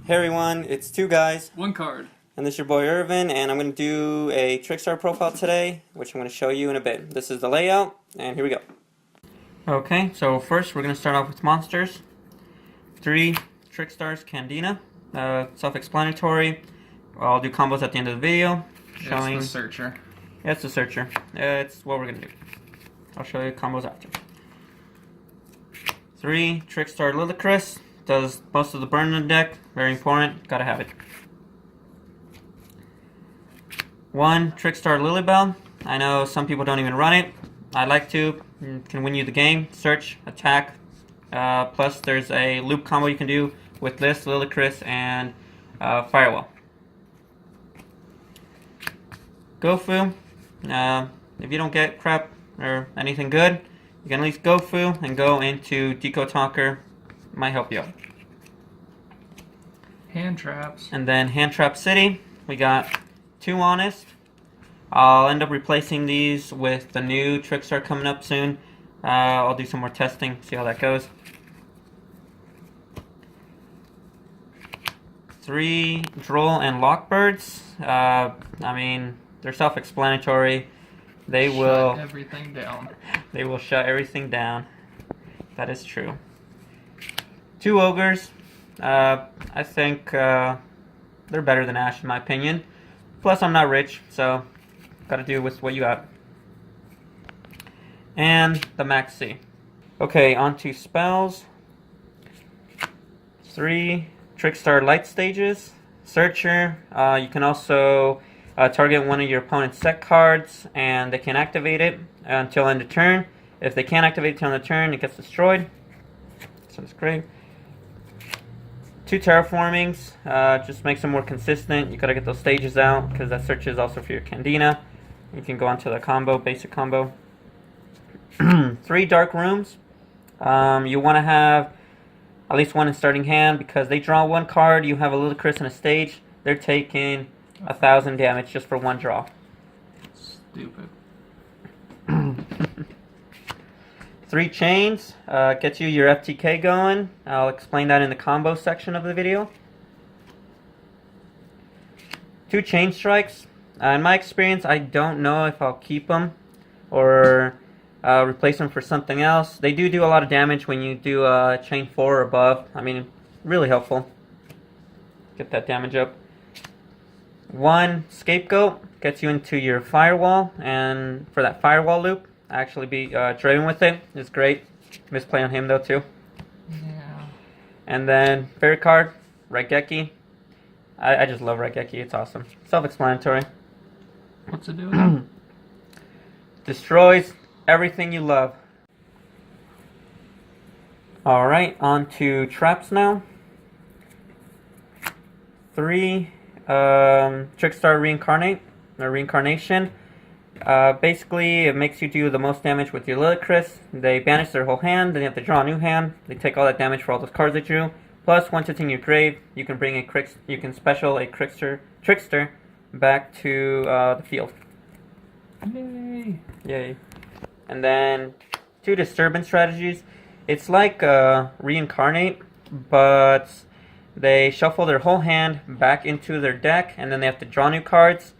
Hey everyone, it's two guys, One card. and this is your boy Irvin, and I'm going to do a Trickstar profile today, which I'm going to show you in a bit. This is the layout, and here we go. Okay, so first we're going to start off with monsters. 3 Trickstars Candina, self-explanatory. I'll do combos at the end of the video. Showing... It's the searcher. Yeah, it's the searcher. It's what we're going to do. I'll show you combos after. 3 Trickstar Ludicrous. Does most of the burn in the deck. Very important. Gotta have it. 1 Trickstar Lilybell. I know some people don't even run it. I like to. It can win you the game. Search, attack. Plus there's a loop combo you can do with this, Ludicrous, and Firewall. Gofu. If you don't get crap or anything good, you can at least Gofu and go into Decode Talker. Might help you out. Hand traps. And then Hand Trap City. We got 2 Honest. I'll end up replacing these with the new Trickstar coming up soon. I'll do some more testing, see how that goes. 3 Droll and Lockbirds. I mean, they're self-explanatory. They will shut everything down. They will shut everything down. That is true. 2 Ogres. I think they're better than Ash in my opinion. Plus I'm not rich, so gotta do with what you got. And the Max C. Okay, on to spells. 3 Trickstar Light Stages. Searcher. You can also target one of your opponent's set cards and they can activate it until end of turn. If they can't activate it until end of turn, it gets destroyed. So that's great. 2 Terraformings, just makes them more consistent. You gotta get those stages out because that search is also for your Candina. You can go on to the combo, basic combo. 3 Dark Rooms. You want to have at least 1 in starting hand because they draw 1 card. You have a Ludicrous and a stage. They're taking 1,000 damage just for 1 draw. Stupid. 3 Chains, gets you your FTK going. I'll explain that in the combo section of the video. 2 Chain Strikes. In my experience, I don't know if I'll keep them or replace them for something else. They do a lot of damage when you do Chain 4 or above. I mean, really helpful. Get that damage up. 1 Scapegoat gets you into your Firewall, and for that Firewall loop, actually be Draven with it is great. Misplay on him though too. Yeah. And then favorite card, Raigeki. I just love Raigeki. It's awesome. Self-explanatory. What's it do? Destroys everything you love. Alright, on to traps now. 3 Trickstar Reincarnate or Reincarnation. Basically, it makes you do the most damage with your Ludicrous. They banish their whole hand, then you have to draw a new hand. They take all that damage for all those cards they drew. Plus, once it's in your grave, you can bring you can special a Trickster back to the field. Yay! Yay! And then 2 Disturbance strategies. It's like Reincarnate, but they shuffle their whole hand back into their deck, and then they have to draw new cards.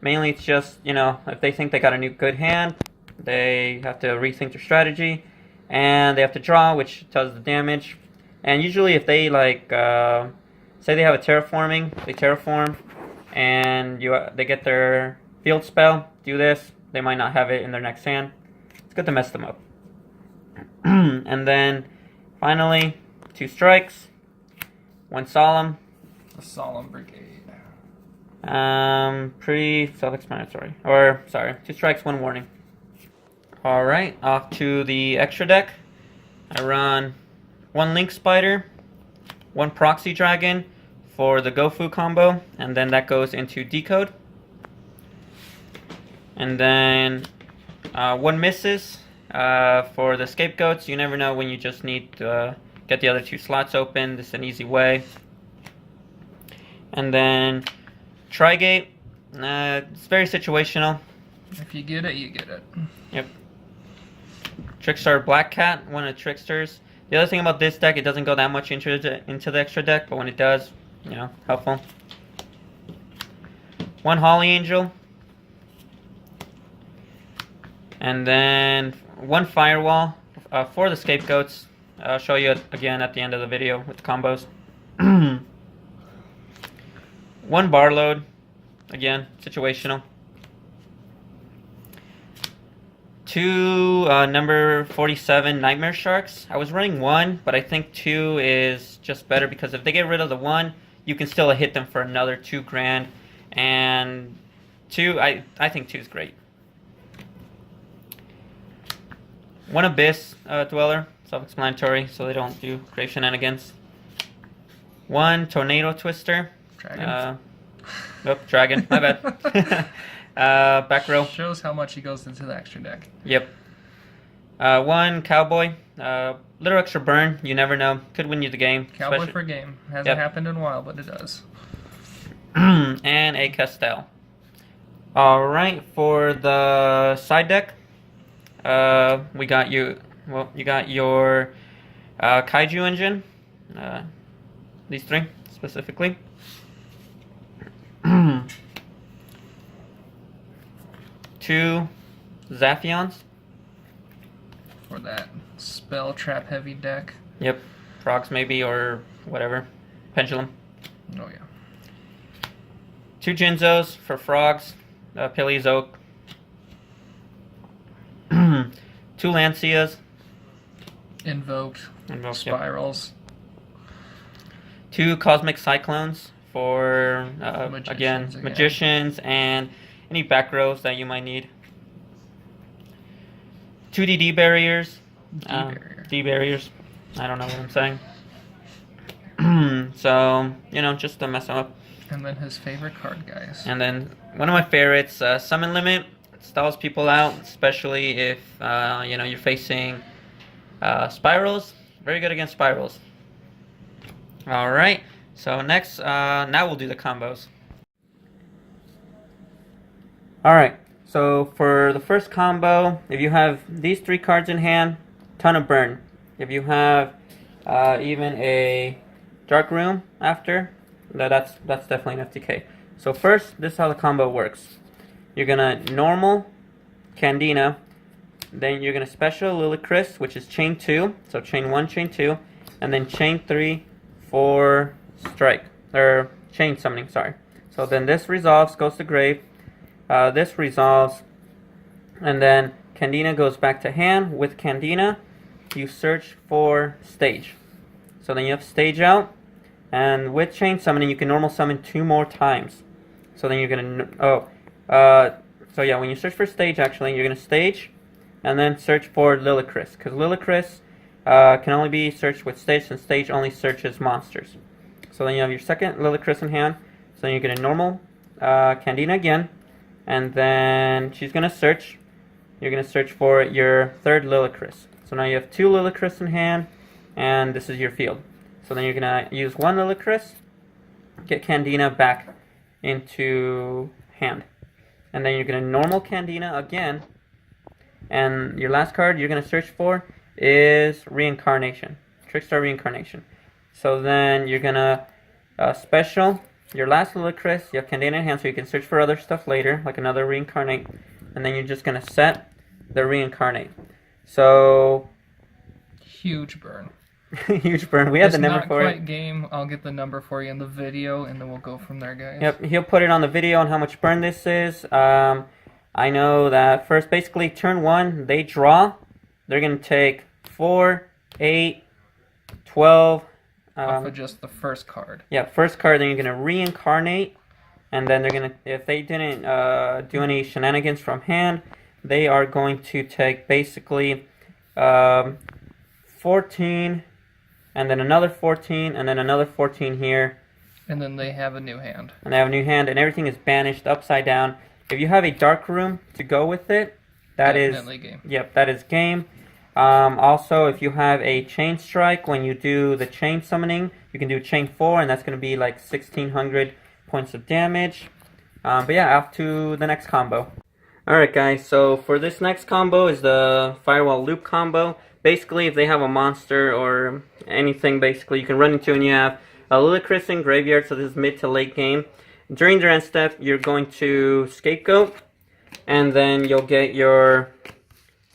Mainly it's just, you know, if they think they got a new good hand, they have to rethink their strategy. And they have to draw, which does the damage. And usually if they, like, say they have a terraforming, they terraform, and they get their field spell, do this, they might not have it in their next hand. It's good to mess them up. And then, finally, 2 strikes, 1 solemn. The Solemn Brigade. Pretty self-explanatory. Or, sorry, 2 strikes, 1 warning. Alright, off to the extra deck. I run 1 Link Spider, 1 Proxy Dragon for the Gofu combo, and then that goes into Decode. And then 1 Misses for the Scapegoats. You never know when you just need to get the other 2 slots open. This is an easy way. And then Trigate, it's very situational. If you get it, you get it. Yep. Trickstar Black Cat, one of the Trickstars. The other thing about this deck, it doesn't go that much into the extra deck, but when it does, you know, helpful. 1 Holly Angel. And then 1 Firewall for the scapegoats. I'll show you again at the end of the video with the combos. 1 Barload. Again, situational. 2 number 47 Nightmare Sharks. I was running 1, but I think 2 is just better because if they get rid of the 1, you can still hit them for another 2 grand. And 2, I think 2 is great. 1 Abyss Dweller, self-explanatory, so they don't do grave shenanigans. 1 Tornado Twister. Dragon. Dragon, my bad. Back row. Shows how much he goes into the extra deck. Yep. 1 Cowboy. Little extra burn, you never know. Could win you the game. Cowboy for game. Hasn't happened in a while, but it does. And a Castell. Alright, for the side deck, we got you. Well, you got your Kaiju engine. These 3 specifically. 2 Zaphions. For that spell trap heavy deck. Yep. Frogs maybe or whatever. Pendulum. Oh yeah. 2 Jinzos for frogs. Pilly's Oak. 2 Lancias. Invoked. Spirals. Yep. 2 Cosmic Cyclones for magicians and any back rows that you might need. 2 DD barriers. D barriers. I don't know what I'm saying. So, you know, just to mess them up. And then his favorite card, guys. And then one of my favorites, Summon Limit. Stalls people out, especially if you know, you're facing spirals. Very good against spirals. All right. So next, now we'll do the combos. All right. So for the first combo, if you have these 3 cards in hand, ton of burn. If you have even a Dark Room after, that's definitely an FTK. So first, this is how the combo works. You're gonna normal Candina, then you're gonna special Lillicris, which is chain 2. So chain 1, chain 2, and then chain 3 for strike or chain summoning. Sorry. So then this resolves, goes to grave. This resolves, and then Candina goes back to hand. With Candina, you search for stage. So then you have stage out, and with chain summoning, you can normal summon 2 more times. So then you're gonna so yeah, when you search for stage, actually, you're gonna stage, and then search for Lillicris, because Lillicris can only be searched with stage, and stage only searches monsters. So then you have your second Lillicris in hand. So then you're gonna normal Candina again. And then she's going to search. You're going to search for your 3rd Lillicris. So now you have 2 Lillicris in hand, and this is your field. So then you're going to use 1 Lillicris, get Candina back into hand. And then you're going to normal Candina again. And your last card you're going to search for is Reincarnation. Trickstar Reincarnation. So then you're going to special your last Lillicris, you have Candina in hand, so you can search for other stuff later, like another Reincarnate. And then you're just going to set the Reincarnate. So... Huge burn. Huge burn. We had the number for it. It's not quite game. I'll get the number for you in the video, and then we'll go from there, guys. Yep, he'll put it on the video on how much burn this is. I know that first, basically, turn 1, they draw. They're going to take 4, 8, 12... off of just the first card. Yeah, first card, then you're going to reincarnate, and then they're going to, if they didn't do any shenanigans from hand, they are going to take basically 14, and then another 14, and then another 14 here. And then they have a new hand. And they have a new hand, and everything is banished upside down. If you have a dark room to go with it, that Definitely is game. Yep, that is game. Also, if you have a chain strike, when you do the chain summoning, you can do chain 4, and that's going to be like 1600 points of damage. But yeah, off to the next combo. Alright guys, so for this next combo is the Firewall Loop combo. Basically, if they have a monster or anything, basically, you can run into and you have a Ludicrous in graveyard, so this is mid to late game. During their end step, you're going to Scapegoat, and then you'll get your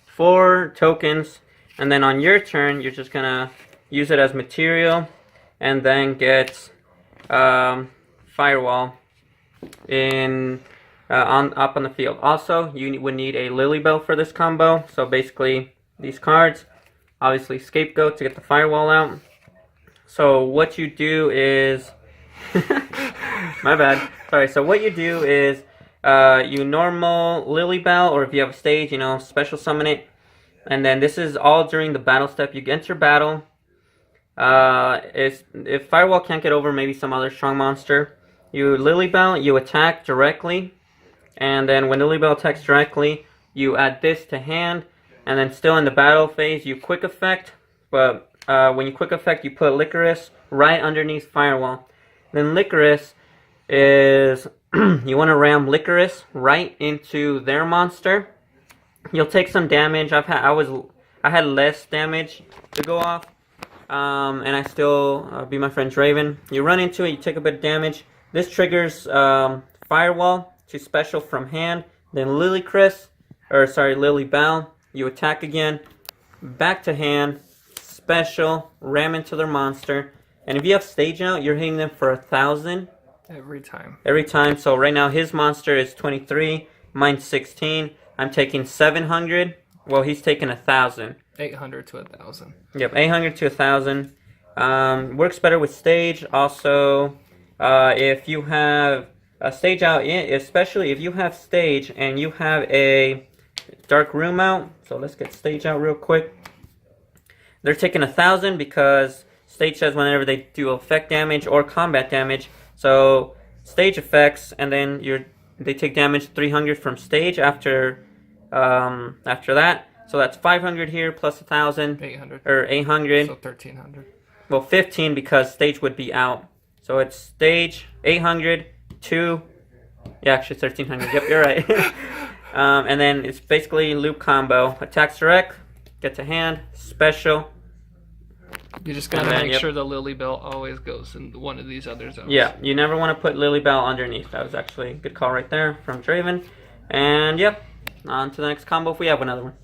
4 tokens, and then on your turn, you're just gonna use it as material, and then get Firewall in up on the field. Also, you would need a Lily Bell for this combo. So basically, these cards, obviously Scapegoat to get the Firewall out. So what you do is, my bad. Sorry. So what you do is, you normal Lily Bell, or if you have a stage, you know, special summon it. And then this is all during the battle step. You enter battle. If Firewall can't get over maybe some other strong monster, you Lily Bell, you attack directly. And then when Lily Bell attacks directly, you add this to hand. And then still in the battle phase, you quick effect. But when you quick effect, you put Licorice right underneath Firewall. Then Licorice is, you want to ram Licorice right into their monster. You'll take some damage. I had less damage to go off, and I still beat my friend Irvin. You run into it, you take a bit of damage. This triggers Firewall to special from hand. Then Lily Bell. You attack again, back to hand, special, ram into their monster. And if you have stage out, you're hitting them for 1,000 every time. Every time. So right now his monster is 23, mine's 16. I'm taking 700. Well, he's taking 1,000. 800 to 1,000. Yep, 800 to 1,000. Works better with stage. Also, if you have a stage out, especially if you have stage and you have a dark room out. So let's get stage out real quick. They're taking 1,000 because stage says whenever they do effect damage or combat damage. So stage effects, and then they take damage 300 from stage after that. So that's 500 here plus 1,000. 800. Or 800. So 1,300. Well, 15 because stage would be out. So it's stage 800 to, yeah, actually 1,300. Yep, you're right. And then it's basically loop combo. Attacks direct, get to hand, special. You just gotta make sure the Lily Bell always goes in one of these other zones. Yeah, you never want to put Lily Bell underneath. That was actually a good call right there from Draven. And yep, on to the next combo if we have another one.